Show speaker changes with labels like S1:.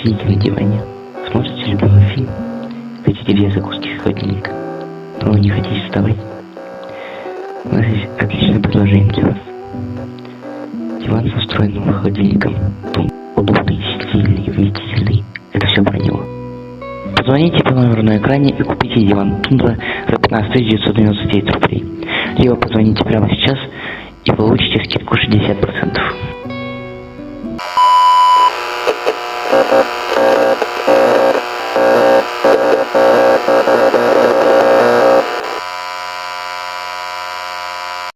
S1: сидите на диване, смотрите любимый фильм, хотите 2 закуски с холодильника, но вы не хотите вставать. У нас есть отличное предложение для вас. Диван с встроенным холодильником, удобный, стильный, вместительный. Это все про него. Позвоните по номеру на экране и купите диван Tundra за 15 999 рублей. Либо позвоните прямо сейчас и получите скидку 60%.